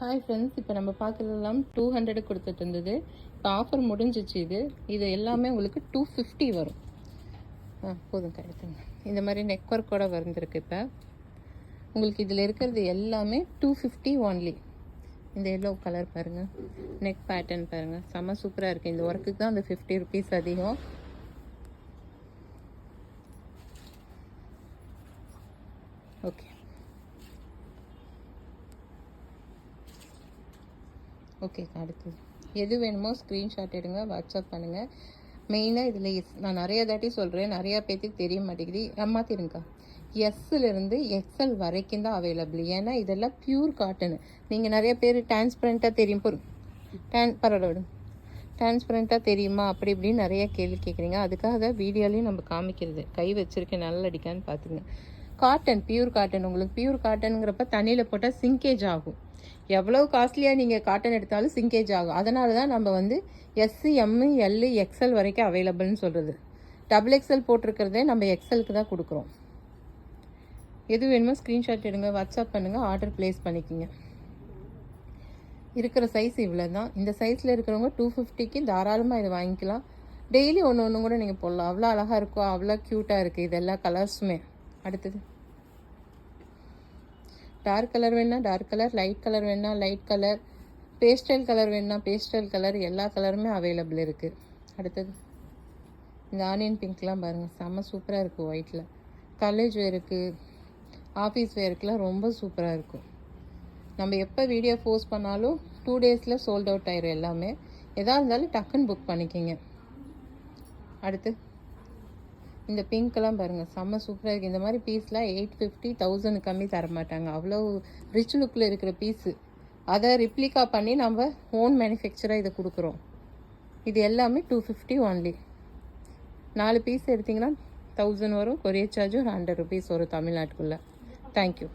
Hi friends, இப்போ நம்ம பார்க்குறதெல்லாம் 200 கொடுத்துட்டு இருந்தது. இப்போ ஆஃபர் முடிஞ்சிச்சு. இது எல்லாமே உங்களுக்கு 250 வரும். போதும் கழுத்துங்க. இந்த மாதிரி நெக் ஒர்க்கோட வந்துருக்கு. இப்போ உங்களுக்கு இதில் இருக்கிறது எல்லாமே 250 ஒன்லி. இந்த எல்லோ கலர் பாருங்கள், நெக் பேட்டர்ன் பாருங்கள், செம்ம சூப்பராக இருக்குது. இந்த ஒர்க்குக்கு தான் அந்த 50 ருபீஸ் அதிகம். ஓகே ஓகே அடுத்தது எது வேணுமோ ஸ்க்ரீன்ஷாட் எடுங்க, வாட்ஸ்அப் பண்ணுங்கள். மெயினாக இதில் நான் நிறைய தாட்டி சொல்கிறேன், நிறையா பேர்த்துக்கு தெரிய மாட்டேங்குது. மாற்றிருங்கக்கா. எஸ்ஸிலிருந்து எக்ஸ்எல் வரைக்கும் தான் அவைலபிள். ஏன்னா இதெல்லாம் ப்யூர் காட்டனு. நீங்கள் நிறைய பேர் டிரான்ஸ்பரண்ட்டாக தெரியும் பரவாயில்ல டிரான்ஸ்பரண்ட்டாக தெரியுமா அப்படி இப்படின்னு நிறைய கேள்வி கேட்குறீங்க. அதுக்காக தான் வீடியோலையும் நம்ம காமிக்கிறது. கை வச்சுருக்கேன், நல்லா அடிக்கான்னு பார்த்துங்க. Cotton, pure cotton. உங்களுக்கு பியூர் காட்டனுங்கிறப்ப தண்ணியில் போட்டால் சிங்கேஜ் ஆகும். எவ்வளோ காஸ்ட்லியாக நீங்கள் காட்டன் எடுத்தாலும் சிங்கேஜ் ஆகும். அதனால தான் நம்ம எஸ்சி, எம்மு, எல்லு, எக்ஸ்எல் வரைக்கும் அவைலபிள்னு சொல்கிறது. டபுள் எக்ஸ்எல் போட்டிருக்கிறதே நம்ம எக்ஸ்எலுக்கு தான் கொடுக்குறோம். எது வேணுமோ ஸ்க்ரீன்ஷாட் எடுங்க, வாட்ஸ்அப் பண்ணுங்கள், ஆர்டர் ப்ளேஸ் பண்ணிக்கிங்க. இருக்கிற சைஸ் இவ்வளோ தான். இந்த சைஸில் இருக்கிறவங்க 250க்கு தாராளமாக இதை வாங்கிக்கலாம். டெய்லி ஒன்று ஒன்று கூட நீங்கள் போடலாம். அவ்வளோ அழகாக இருக்கும், அவ்வளோ க்யூட்டாக இருக்குது. இது எல்லா கலர்ஸுமே. அடுத்தது டார்க் கலர் வேணா டார்க் கலர், லைட் கலர் வேணா லைட் கலர், பேஸ்டல் கலர் வேணா பேஸ்டல் கலர், எல்லா கலருமே அவைலபிள் இருக்குது. அடுத்தது இந்த ஆனியன் பிங்க்லாம் பாருங்கள், செம்ம சூப்பராக இருக்குது. ஒயிட்டில் காலேஜ் வேருக்கு, ஆஃபீஸ் வேருக்குலாம் ரொம்ப சூப்பராக இருக்கும். நம்ம எப்போ வீடியோ போஸ்ட் பண்ணாலும் 2 டேஸில் சோல்ட் அவுட் ஆயிரும் எல்லாமே. எதாக இருந்தாலும் டக்குன்னு புக் பண்ணிக்கிங்க. அடுத்து இந்த பிங்க்கெல்லாம் பாருங்கள், செம்ம சூப்பராக இருக்குது. இந்த மாதிரி பீஸ்லாம் 850, 1000 கம்மி தரமாட்டாங்க. அவ்வளோ ரிச் லுக்கில் இருக்கிற பீஸு. அதை ரிப்ளிகா பண்ணி நம்ம ஓன் மேனுஃபேக்சராக இதை கொடுக்குறோம். இது எல்லாமே 250 ஒன்லி. 4 பீஸ் எடுத்திங்கன்னா 1000 வரும். கொரியர் சார்ஜும் 100 ருபீஸ் வரும் தமிழ்நாட்டுக்குள்ளே. தேங்க்யூ.